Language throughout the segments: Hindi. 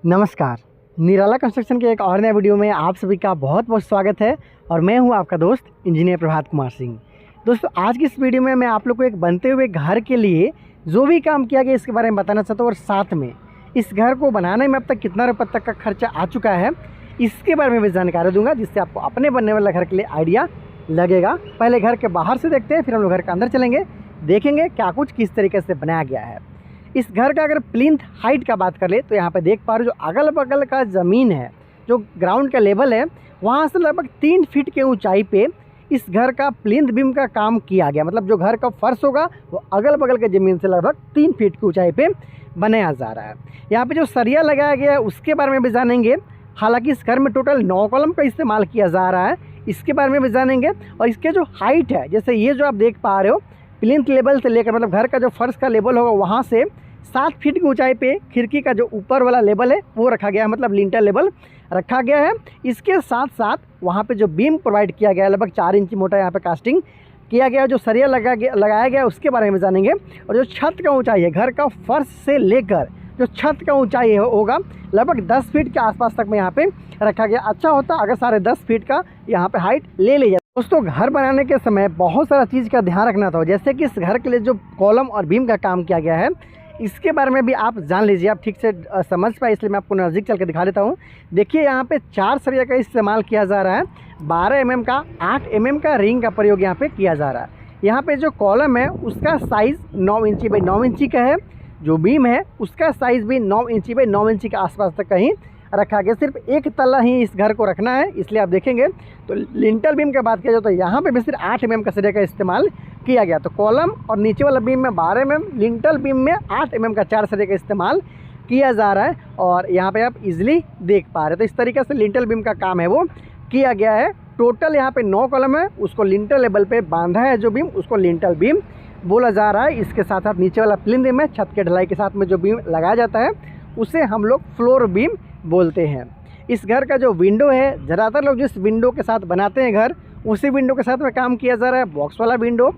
नमस्कार। निराला कंस्ट्रक्शन के एक और नए वीडियो में आप सभी का बहुत बहुत स्वागत है और मैं हूं आपका दोस्त इंजीनियर प्रभात कुमार सिंह। दोस्तों, आज की इस वीडियो में मैं आप लोग को एक बनते हुए घर के लिए जो भी काम किया गया इसके बारे में बताना चाहता हूं और साथ में इस घर को बनाने में अब तक कितना रुपये तक का खर्चा आ चुका है इसके बारे में भी जानकारी दूंगा, जिससे आपको अपने बनने वाले घर के लिए आइडिया लगेगा। पहले घर के बाहर से देखते हैं, फिर हम लोग घर के अंदर चलेंगे, देखेंगे क्या कुछ किस तरीके से बनाया गया है। इस घर का अगर प्लिंथ हाइट का बात कर ले तो यहाँ पे देख पा रहे हो जो अगल बगल का ज़मीन है, जो ग्राउंड का लेवल है, वहाँ से लगभग 3 फीट के ऊंचाई पे इस घर का प्लिंथ बीम का काम किया गया। मतलब जो घर का फर्श होगा वो अगल बगल के ज़मीन से लगभग 3 फीट की ऊंचाई पे बनाया जा रहा है। यहाँ पे जो सरिया लगाया गया है उसके बारे में भी जानेंगे। हालांकि इस घर में टोटल 9 कॉलम का इस्तेमाल किया जा रहा है, इसके बारे में भी जानेंगे। और इसके जो हाइट है, जैसे ये जो आप देख पा रहे हो, प्लिंथ लेवल से लेकर मतलब घर का जो फर्श का लेवल होगा वहाँ से 7 फीट की ऊंचाई पे खिड़की का जो ऊपर वाला लेवल है वो रखा गया है, मतलब लिंटर लेवल रखा गया है। इसके साथ साथ वहाँ पे जो बीम प्रोवाइड किया गया है, लगभग 4 इंच मोटा यहाँ पे कास्टिंग किया गया है। जो सरिया लगाया गया है उसके बारे में जानेंगे। और जो छत का ऊंचाई है, घर का फर्श से लेकर जो छत का ऊंचाई होगा लगभग 10 फीट के आसपास तक में यहाँ पे रखा गया। अच्छा होता अगर साढ़े 10 फीट का यहाँ पे हाइट ले ली जाए। दोस्तों, घर बनाने के समय बहुत सारा चीज़ का ध्यान रखना था, जैसे कि इस घर के लिए जो कॉलम और बीम का काम किया गया है इसके बारे में भी आप जान लीजिए, आप ठीक से समझ पाए, इसलिए मैं आपको नज़दीक चल के दिखा देता हूँ। देखिए, यहाँ पे 4 सरिया का इस्तेमाल किया जा रहा है, 12 mm का, 8 mm का रिंग का प्रयोग यहाँ पे किया जा रहा है। यहाँ पे जो कॉलम है उसका साइज़ 9 इंची बाई 9 इंची का है। जो बीम है उसका साइज़ भी 9 इंची बाई 9 इंची के आसपास तक कहीं रखा गया। सिर्फ एक तल्ला ही इस घर को रखना है, इसलिए आप देखेंगे तो लिंटल बीम की बात किया जाए तो यहाँ पे भी सिर्फ 8 mm का सरिया का इस्तेमाल किया गया। तो कॉलम और नीचे वाला बीम में 12 mm, लिंटल बीम में 8 mm का 4 सरिया का इस्तेमाल किया जा रहा है। और यहाँ पे आप इजीली देख पा रहे हैं। तो इस तरीके से लिंटल बीम का काम है वो किया गया है। टोटल यहाँ पे 9 कॉलम है, उसको लिंटल लेवल पे बांधा है जो बीम, उसको लिंटल बीम बोला जा रहा है। इसके साथ साथ नीचे वाला प्लिंथ बीम है, छत के ढलाई के साथ में जो बीम लगाया जाता है उसे हम लोग फ्लोर बीम बोलते हैं। इस घर का जो विंडो है, ज़्यादातर लोग जिस विंडो के साथ बनाते हैं घर, उसी विंडो के साथ में काम किया जा रहा है, बॉक्स वाला विंडो।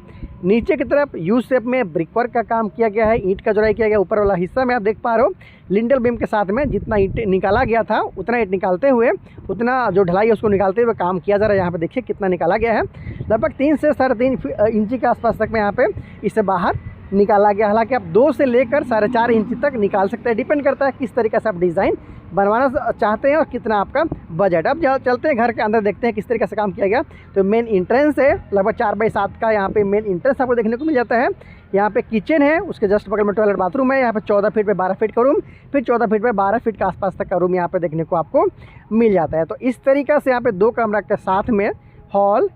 नीचे की तरफ यू शेप में ब्रिक वर्क का काम किया गया है, ईंट का जोड़ाई किया गया। ऊपर वाला हिस्सा में आप देख पा रहे हो लिंटल बीम के साथ में जितना ईंट निकाला गया था उतना ईंट निकालते हुए, उतना जो ढलाई है उसको निकालते हुए काम किया जा रहा है। यहाँ पे देखिए कितना निकाला गया है, लगभग 3 से 3.5 इंची के आसपास तक में यहाँ पे इसे बाहर निकाला गया। हालांकि आप 2 से लेकर 4.5 इंच तक निकाल सकते हैं, डिपेंड करता है किस तरीके से आप डिज़ाइन बनवाना चाहते हैं और कितना आपका बजट। अब चलते हैं घर के अंदर, देखते हैं किस तरीके से काम किया गया। तो मेन इंट्रेंस है, लगभग 4x7 का यहाँ पे मेन इंट्रेंस आपको देखने को मिल जाता है। यहाँ पे किचन है, उसके जस्ट बगल में टॉयलेट बाथरूम है। यहाँ पे 14 फीट पे 12 फीट का रूम, फिर 14 फीट पे 12 फीट के आसपास तक का रूम यहाँ पे देखने को आपको मिल जाता है। तो इस तरीके से यहाँ पे 2 कमरा के साथ में हॉल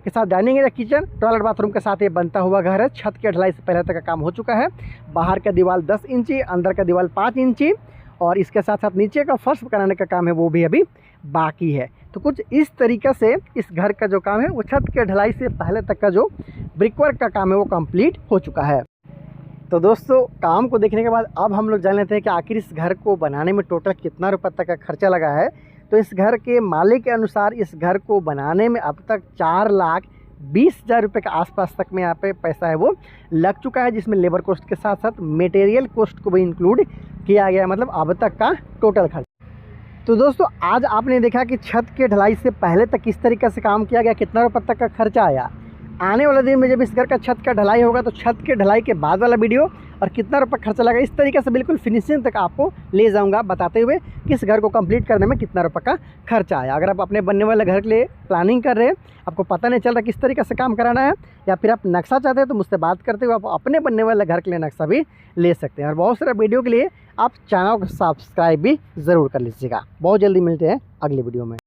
के साथ dining area, kitchen, toilet bathroom के साथ ये बनता हुआ घर है। छत के ढलाई से पहले तक का काम हो चुका है। बाहर का दीवार 10 इंची, अंदर का दीवार 5 इंची, और इसके साथ साथ नीचे का फर्श कराने का काम है वो भी अभी बाकी है। तो कुछ इस तरीके से इस घर का जो काम है वो छत के ढलाई से पहले तक का जो ब्रिकवर्क का काम है वो कंप्लीट हो चुका है। तो दोस्तों, काम को देखने के बाद अब हम लोग जान लेते हैं कि आखिर इस घर को बनाने में टोटल कितना रुपये तक का खर्चा लगा है। तो इस घर के मालिक के अनुसार इस घर को बनाने में अब तक 4,20,000 रुपये के आसपास तक में यहाँ पे पैसा है वो लग चुका है, जिसमें लेबर कॉस्ट के साथ साथ मटेरियल कॉस्ट को भी इंक्लूड किया गया है, मतलब अब तक का टोटल खर्च। तो दोस्तों, आज आपने देखा कि छत के ढलाई से पहले तक किस तरीके से काम किया गया, कितना रुपये तक का खर्चा आया। आने वाले दिन में जब इस घर का छत का ढलाई होगा तो छत के ढलाई के बाद वाला वीडियो और कितना रुपये खर्चा लगा, इस तरीके से बिल्कुल फिनिशिंग तक आपको ले जाऊंगा, बताते हुए कि इस घर को कंप्लीट करने में कितना रुपये का खर्चा आया। अगर आप अपने बनने वाले घर के लिए प्लानिंग कर रहे हैं, आपको पता नहीं चल रहा किस तरीके से काम कराना है, या फिर आप नक्शा चाहते हैं तो मुझसे बात करते हुए आप अपने बनने वाले घर के लिए नक्शा भी ले सकते हैं। और बहुत सारे वीडियो के लिए आप चैनल को सब्सक्राइब भी ज़रूर कर लीजिएगा। बहुत जल्दी मिलते हैं अगले वीडियो में।